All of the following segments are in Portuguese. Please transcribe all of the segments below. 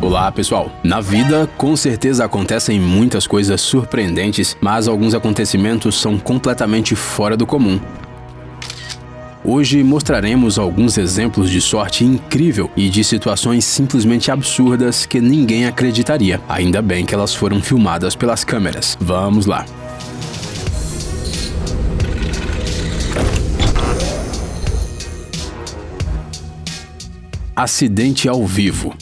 Olá pessoal, na vida com certeza acontecem muitas coisas surpreendentes, mas alguns acontecimentos são completamente fora do comum. Hoje mostraremos alguns exemplos de sorte incrível e de situações simplesmente absurdas que ninguém acreditaria. Ainda bem que elas foram filmadas pelas câmeras. Vamos lá! Acidente ao vivo.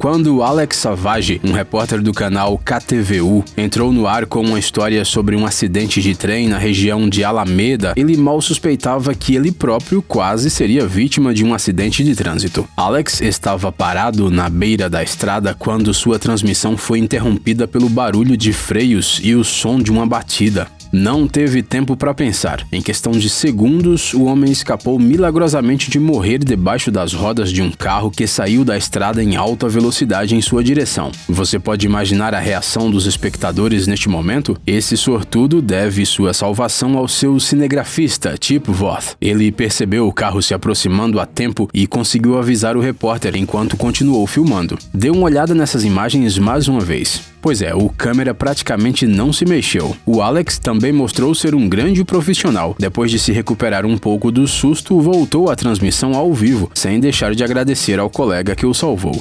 Quando Alex Savage, um repórter do canal KTVU, entrou no ar com uma história sobre um acidente de trem na região de Alameda, ele mal suspeitava que ele próprio quase seria vítima de um acidente de trânsito. Alex estava parado na beira da estrada quando sua transmissão foi interrompida pelo barulho de freios e o som de uma batida. Não teve tempo para pensar. Em questão de segundos, o homem escapou milagrosamente de morrer debaixo das rodas de um carro que saiu da estrada em alta velocidade em sua direção. Você pode imaginar a reação dos espectadores neste momento? Esse sortudo deve sua salvação ao seu cinegrafista, Chip Voth. Ele percebeu o carro se aproximando a tempo e conseguiu avisar o repórter enquanto continuou filmando. Dê uma olhada nessas imagens mais uma vez. Pois é, o câmera praticamente não se mexeu. O Alex também mostrou ser um grande profissional. Depois de se recuperar um pouco do susto, voltou à transmissão ao vivo, sem deixar de agradecer ao colega que o salvou.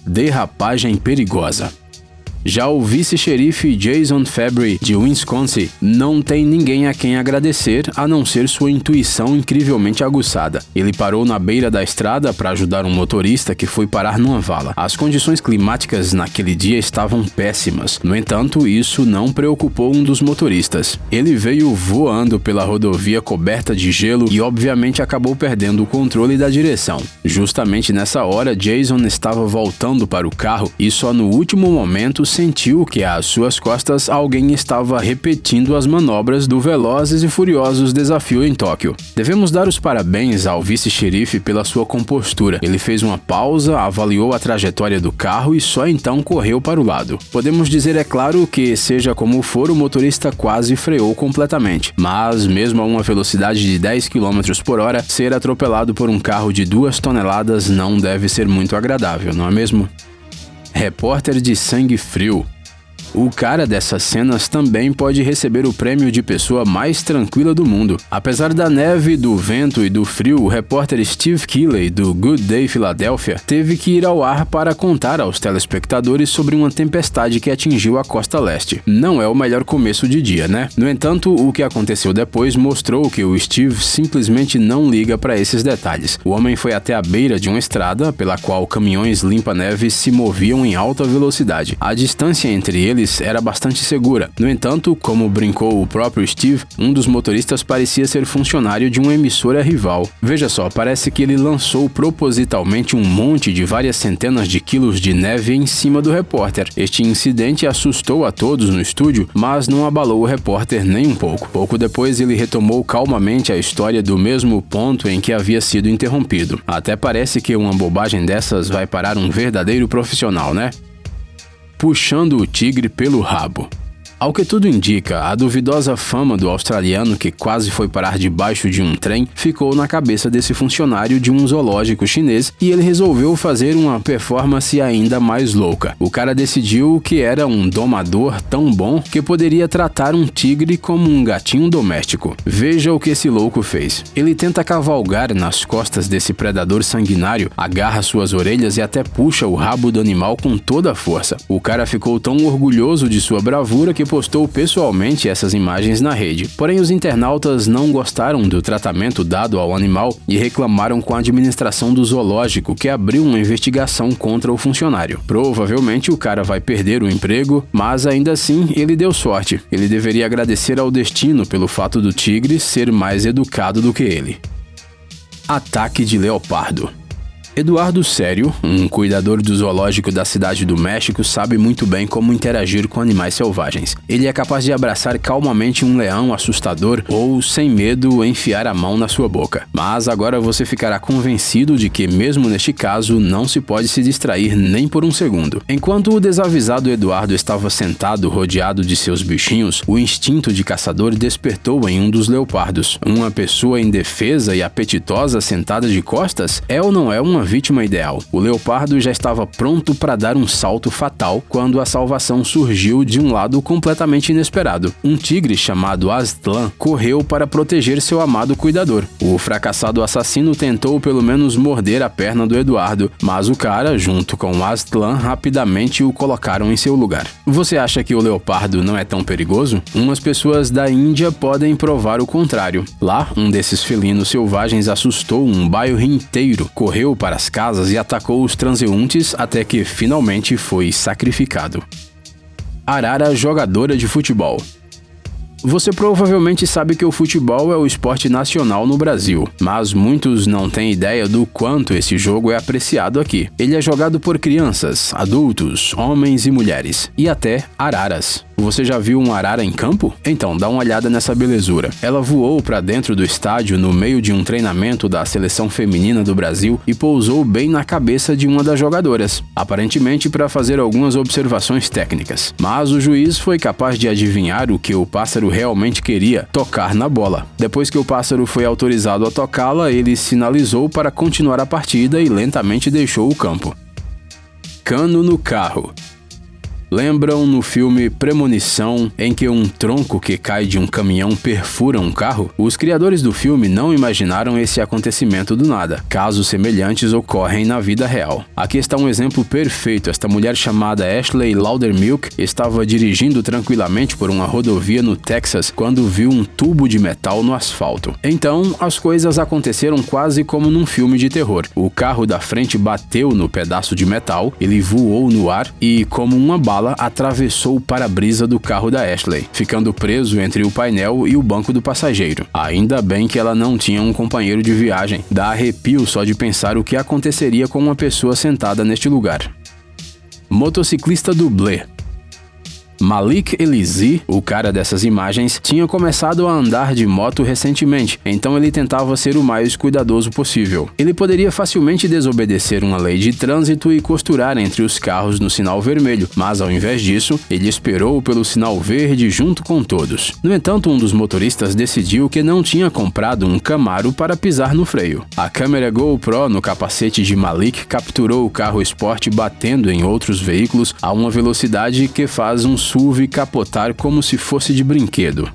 Derrapagem perigosa. Já o vice-xerife Jason Fabry, de Wisconsin, não tem ninguém a quem agradecer a não ser sua intuição incrivelmente aguçada. Ele parou na beira da estrada para ajudar um motorista que foi parar numa vala. As condições climáticas naquele dia estavam péssimas. No entanto, isso não preocupou um dos motoristas. Ele veio voando pela rodovia coberta de gelo e obviamente acabou perdendo o controle da direção. Justamente nessa hora, Jason estava voltando para o carro e só no último momento sentiu que às suas costas alguém estava repetindo as manobras do Velozes e Furiosos Desafio em Tóquio. Devemos dar os parabéns ao vice-xerife pela sua compostura. Ele fez uma pausa, avaliou a trajetória do carro e só então correu para o lado. Podemos dizer, é claro, que seja como for, o motorista quase freou completamente. Mas mesmo a uma velocidade de 10 km por hora, ser atropelado por um carro de 2 toneladas não deve ser muito agradável, não é mesmo? Repórter de sangue frio. O cara dessas cenas também pode receber o prêmio de pessoa mais tranquila do mundo. Apesar da neve, do vento e do frio, o repórter Steve Keeley, do Good Day Philadelphia, teve que ir ao ar para contar aos telespectadores sobre uma tempestade que atingiu a costa leste. Não é o melhor começo de dia, né? No entanto, o que aconteceu depois mostrou que o Steve simplesmente não liga para esses detalhes. O homem foi até a beira de uma estrada pela qual caminhões limpa-neve se moviam em alta velocidade. A distância entre eles era bastante segura. No entanto, como brincou o próprio Steve, um dos motoristas parecia ser funcionário de uma emissora rival. Veja só, parece que ele lançou propositalmente um monte de várias centenas de quilos de neve em cima do repórter. Este incidente assustou a todos no estúdio, mas não abalou o repórter nem um pouco. Pouco depois, ele retomou calmamente a história do mesmo ponto em que havia sido interrompido. Até parece que uma bobagem dessas vai parar um verdadeiro profissional, né? Puxando o tigre pelo rabo. Ao que tudo indica, a duvidosa fama do australiano que quase foi parar debaixo de um trem ficou na cabeça desse funcionário de um zoológico chinês e ele resolveu fazer uma performance ainda mais louca. O cara decidiu que era um domador tão bom que poderia tratar um tigre como um gatinho doméstico. Veja o que esse louco fez. Ele tenta cavalgar nas costas desse predador sanguinário, agarra suas orelhas e até puxa o rabo do animal com toda a força. O cara ficou tão orgulhoso de sua bravura que postou pessoalmente essas imagens na rede. Porém, os internautas não gostaram do tratamento dado ao animal e reclamaram com a administração do zoológico, que abriu uma investigação contra o funcionário. Provavelmente o cara vai perder o emprego, mas ainda assim ele deu sorte. Ele deveria agradecer ao destino pelo fato do tigre ser mais educado do que ele. Ataque de leopardo. Eduardo Sério, um cuidador do zoológico da cidade do México, sabe muito bem como interagir com animais selvagens. Ele é capaz de abraçar calmamente um leão assustador ou, sem medo, enfiar a mão na sua boca. Mas agora você ficará convencido de que, mesmo neste caso, não se pode se distrair nem por um segundo. Enquanto o desavisado Eduardo estava sentado rodeado de seus bichinhos, o instinto de caçador despertou em um dos leopardos. Uma pessoa indefesa e apetitosa sentada de costas é ou não é uma uma vítima ideal. O leopardo já estava pronto para dar um salto fatal quando a salvação surgiu de um lado completamente inesperado. Um tigre chamado Aztlan correu para proteger seu amado cuidador. O fracassado assassino tentou pelo menos morder a perna do Eduardo, mas o cara, junto com o Aztlan, rapidamente o colocaram em seu lugar. Você acha que o leopardo não é tão perigoso? Umas pessoas da Índia podem provar o contrário. Lá, um desses felinos selvagens assustou um bairro inteiro, correu para as casas e atacou os transeuntes até que finalmente foi sacrificado. Arara jogadora de futebol. Você provavelmente sabe que o futebol é o esporte nacional no Brasil, mas muitos não têm ideia do quanto esse jogo é apreciado aqui. Ele é jogado por crianças, adultos, homens e mulheres, e até araras. Você já viu um arara em campo? Então, dá uma olhada nessa belezura. Ela voou para dentro do estádio no meio de um treinamento da seleção feminina do Brasil e pousou bem na cabeça de uma das jogadoras, aparentemente para fazer algumas observações técnicas. Mas o juiz foi capaz de adivinhar o que o pássaro realmente queria: tocar na bola. Depois que o pássaro foi autorizado a tocá-la, ele sinalizou para continuar a partida e lentamente deixou o campo. Cano no carro. Lembram no filme Premonição, em que um tronco que cai de um caminhão perfura um carro? Os criadores do filme não imaginaram esse acontecimento do nada. Casos semelhantes ocorrem na vida real. Aqui está um exemplo perfeito. Esta mulher chamada Ashley Laudermilk estava dirigindo tranquilamente por uma rodovia no Texas quando viu um tubo de metal no asfalto. Então, as coisas aconteceram quase como num filme de terror. O carro da frente bateu no pedaço de metal, ele voou no ar e, como uma bala, atravessou o para-brisa do carro da Ashley, ficando preso entre o painel e o banco do passageiro. Ainda bem que ela não tinha um companheiro de viagem. Dá arrepio só de pensar o que aconteceria com uma pessoa sentada neste lugar. Motociclista dublê. Malik Elizi, o cara dessas imagens, tinha começado a andar de moto recentemente, então ele tentava ser o mais cuidadoso possível. Ele poderia facilmente desobedecer uma lei de trânsito e costurar entre os carros no sinal vermelho, mas ao invés disso, ele esperou pelo sinal verde junto com todos. No entanto, um dos motoristas decidiu que não tinha comprado um Camaro para pisar no freio. A câmera GoPro no capacete de Malik capturou o carro esporte batendo em outros veículos a uma velocidade que faz um SUV capotar como se fosse de brinquedo.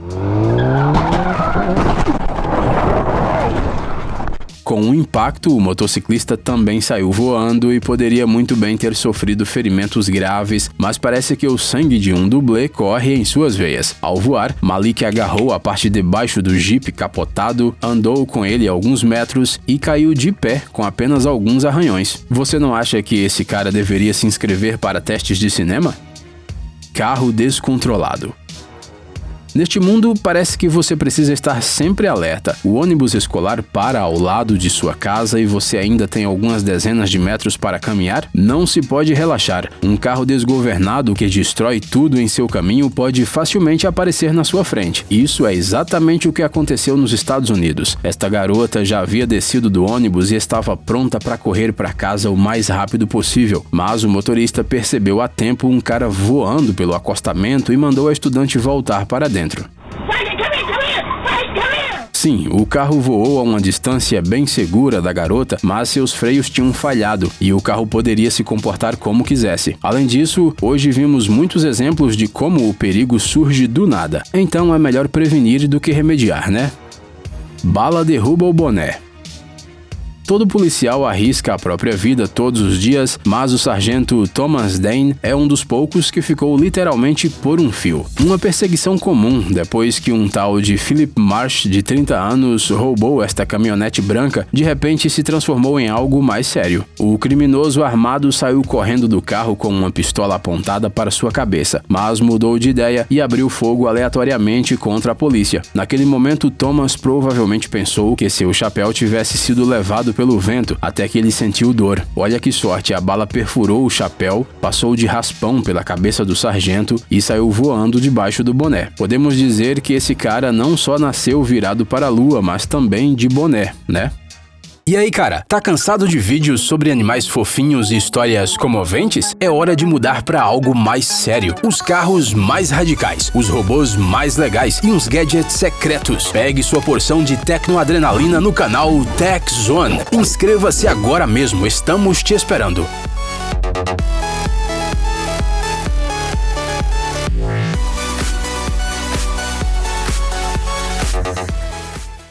Com o impacto, o motociclista também saiu voando e poderia muito bem ter sofrido ferimentos graves, mas parece que o sangue de um dublê corre em suas veias. Ao voar, Malik agarrou a parte de baixo do Jeep capotado, andou com ele alguns metros e caiu de pé com apenas alguns arranhões. Você não acha que esse cara deveria se inscrever para testes de cinema? Carro descontrolado. Neste mundo, parece que você precisa estar sempre alerta. O ônibus escolar para ao lado de sua casa e você ainda tem algumas dezenas de metros para caminhar? Não se pode relaxar. Um carro desgovernado que destrói tudo em seu caminho pode facilmente aparecer na sua frente. Isso é exatamente o que aconteceu nos Estados Unidos. Esta garota já havia descido do ônibus e estava pronta para correr para casa o mais rápido possível, mas o motorista percebeu a tempo um cara voando pelo acostamento e mandou a estudante voltar para dentro. Sim, o carro voou a uma distância bem segura da garota, mas seus freios tinham falhado e o carro poderia se comportar como quisesse. Além disso, hoje vimos muitos exemplos de como o perigo surge do nada. Então é melhor prevenir do que remediar, né? Bala derruba o boné. Todo policial arrisca a própria vida todos os dias, mas o sargento Thomas Dane é um dos poucos que ficou literalmente por um fio. Uma perseguição comum depois que um tal de Philip Marsh, de 30 anos, roubou esta caminhonete branca, de repente se transformou em algo mais sério. O criminoso armado saiu correndo do carro com uma pistola apontada para sua cabeça, mas mudou de ideia e abriu fogo aleatoriamente contra a polícia. Naquele momento, Thomas provavelmente pensou que seu chapéu tivesse sido levado pelo vento, até que ele sentiu dor. Olha que sorte, a bala perfurou o chapéu, passou de raspão pela cabeça do sargento e saiu voando debaixo do boné. Podemos dizer que esse cara não só nasceu virado para a lua, mas também de boné, né? E aí, cara, tá cansado de vídeos sobre animais fofinhos e histórias comoventes? É hora de mudar pra algo mais sério. Os carros mais radicais, os robôs mais legais e uns gadgets secretos. Pegue sua porção de tecnoadrenalina no canal Tech Zone. Inscreva-se agora mesmo, estamos te esperando.